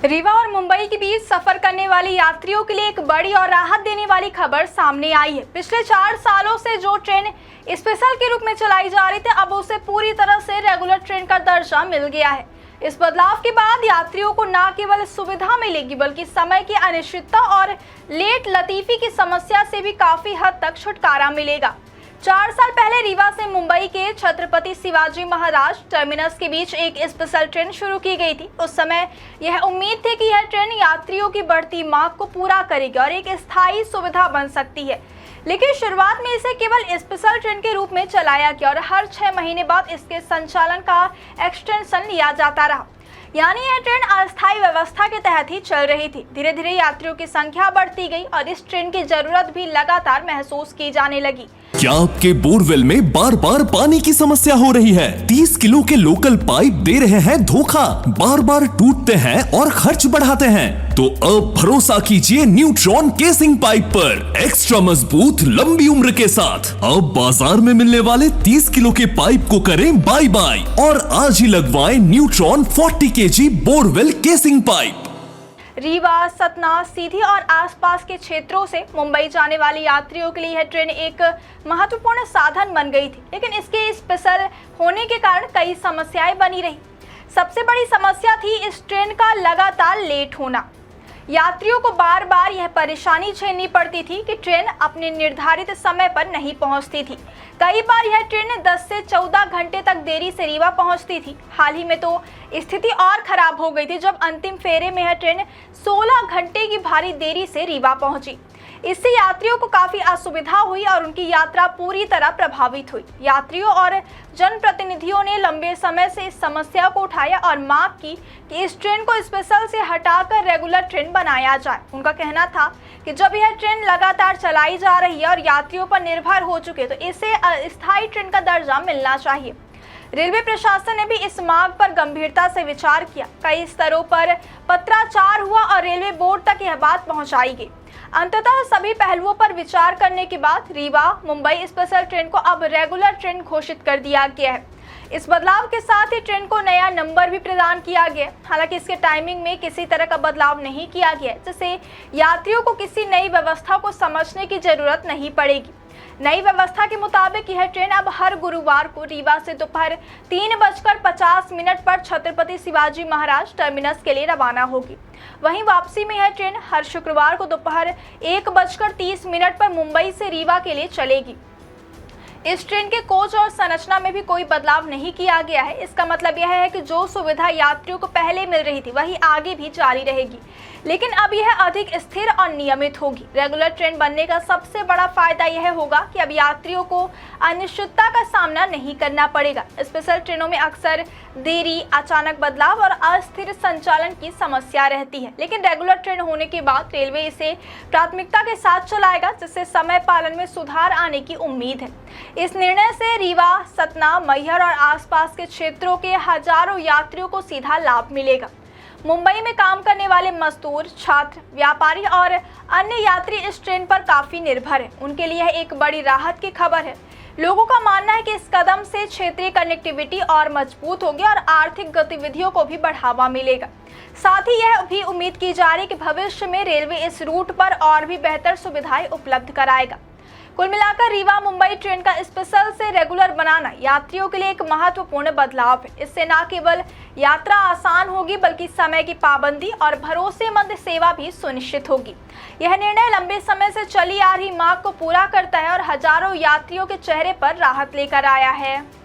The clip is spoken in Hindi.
रीवा और मुंबई के बीच सफर करने वाले यात्रियों के लिए एक बड़ी और राहत देने वाली खबर सामने आई है। पिछले 4 सालों से जो ट्रेन स्पेशल के रूप में चलाई जा रही थी, अब उसे पूरी तरह से रेगुलर ट्रेन का दर्जा मिल गया है। इस बदलाव के बाद यात्रियों को न केवल सुविधा मिलेगी बल्कि समय की अनिश्चितता और लेट लतीफी की समस्या से भी काफी हद तक छुटकारा मिलेगा। 4 साल पहले रीवा से मुंबई के छत्रपति शिवाजी महाराज टर्मिनस के बीच एक स्पेशल ट्रेन शुरू की गई थी। उस समय यह उम्मीद थी कि यह ट्रेन यात्रियों की बढ़ती मांग को पूरा करेगी और एक स्थायी सुविधा बन सकती है। लेकिन शुरुआत में इसे केवल स्पेशल ट्रेन के रूप में चलाया गया और हर 6 महीने बाद इसके संचालन का एक्सटेंशन लिया जाता रहा। यानी यह ट्रेन अस्थायी व्यवस्था के तहत ही चल रही थी। धीरे धीरे यात्रियों की संख्या बढ़ती गई और इस ट्रेन की जरूरत भी लगातार महसूस की जाने लगी। क्या आपके बोरवेल में बार बार पानी की समस्या हो रही है? 30 किलो के लोकल पाइप दे रहे हैं धोखा, बार बार टूटते हैं और खर्च बढ़ाते हैं? तो अब भरोसा कीजिए न्यूट्रॉन केसिंग पाइप पर। एक्स्ट्रा मजबूत, लंबी उम्र के साथ अब बाजार में मिलने वाले 30 किलो के पाइप को करें बाय बाय और आज ही लगवाएं Neutron 40 kg borewell casing pipe. Rewa, Satna, Sidhi और आसपास के क्षेत्रों से मुंबई जाने वाले यात्रियों के लिए यह ट्रेन एक महत्वपूर्ण साधन बन गई थी, लेकिन इसके स्पेशल होने के कारण कई समस्याएं बनी रही। सबसे बड़ी समस्या थी इस ट्रेन का लगातार लेट होना। यात्रियों को बार बार यह परेशानी झेलनी पड़ती थी कि ट्रेन अपने निर्धारित समय पर नहीं पहुंचती थी। कई बार यह ट्रेन 10 से 14 घंटे तक देरी से रीवा पहुंचती थी। हाल ही में तो स्थिति और खराब हो गई थी जब अंतिम फेरे में यह ट्रेन 16 घंटे की भारी देरी से रीवा पहुंची। इससे यात्रियों को काफी असुविधा हुई और उनकी यात्रा पूरी तरह प्रभावित हुई। यात्रियों और जनप्रतिनिधियों ने लंबे समय से इस समस्या को उठाया और मांग की कि इस ट्रेन को स्पेशल से हटाकर रेगुलर ट्रेन बनाया जाए। उनका कहना था कि जब यह ट्रेन लगातार चलाई जा रही है और यात्रियों पर निर्भर हो चुके तो इसे अस्थायी ट्रेन का दर्जा मिलना चाहिए। रेलवे प्रशासन ने भी इस मांग पर गंभीरता से विचार किया। कई स्तरों पर पत्राचार हुआ और रेलवे बोर्ड तक यह बात पहुंचाई गई। अंततः सभी पहलुओं पर विचार करने के बाद रीवा मुंबई स्पेशल ट्रेन को अब रेगुलर ट्रेन घोषित कर दिया गया है। इस बदलाव के साथ ही ट्रेन को नया नंबर भी प्रदान किया गया। हालांकि इसके टाइमिंग में किसी तरह का बदलाव नहीं किया गया, जिससे यात्रियों को किसी नई व्यवस्था को समझने की जरूरत नहीं पड़ेगी। नई व्यवस्था के मुताबिक यह ट्रेन अब हर गुरुवार को रीवा से दोपहर 3:50 पर छत्रपति शिवाजी महाराज टर्मिनस के लिए रवाना होगी। वहीं वापसी में यह ट्रेन हर शुक्रवार को दोपहर 1:30 पर मुंबई से रीवा के लिए चलेगी। इस ट्रेन के कोच और संरचना में भी कोई बदलाव नहीं किया गया है। इसका मतलब यह है कि जो सुविधा यात्रियों को पहले मिल रही थी वही आगे भी जारी रहेगी, लेकिन अब यह अधिक स्थिर और नियमित होगी। रेगुलर ट्रेन बनने का सबसे बड़ा फायदा यह होगा कि अब यात्रियों को अनिश्चितता का सामना नहीं करना पड़ेगा। स्पेशल ट्रेनों में अक्सर देरी, अचानक बदलाव और अस्थिर संचालन की समस्या रहती है, लेकिन रेगुलर ट्रेन होने के बाद रेलवे इसे प्राथमिकता के साथ चलाएगा, जिससे समय पालन में सुधार आने की उम्मीद है। इस निर्णय से रीवा, सतना, मैहर और आसपास के क्षेत्रों के हजारों यात्रियों को सीधा लाभ मिलेगा। मुंबई में काम करने वाले मजदूर, छात्र, व्यापारी और अन्य यात्री इस ट्रेन पर काफी निर्भर हैं। उनके लिए यह एक बड़ी राहत की खबर है। लोगों का मानना है कि इस कदम से क्षेत्रीय कनेक्टिविटी और मजबूत होगी और आर्थिक गतिविधियों को भी बढ़ावा मिलेगा। साथ ही यह भी उम्मीद की जा रही है कि भविष्य में रेलवे इस रूट पर और भी बेहतर सुविधाएं उपलब्ध कराएगा। कुल मिलाकर रीवा मुंबई ट्रेन का स्पेशल से रेगुलर बनाना यात्रियों के लिए एक महत्वपूर्ण बदलाव है। इससे न केवल यात्रा आसान होगी बल्कि समय की पाबंदी और भरोसेमंद सेवा भी सुनिश्चित होगी। यह निर्णय लंबे समय से चली आ रही मांग को पूरा करता है और हजारों यात्रियों के चेहरे पर राहत लेकर आया है।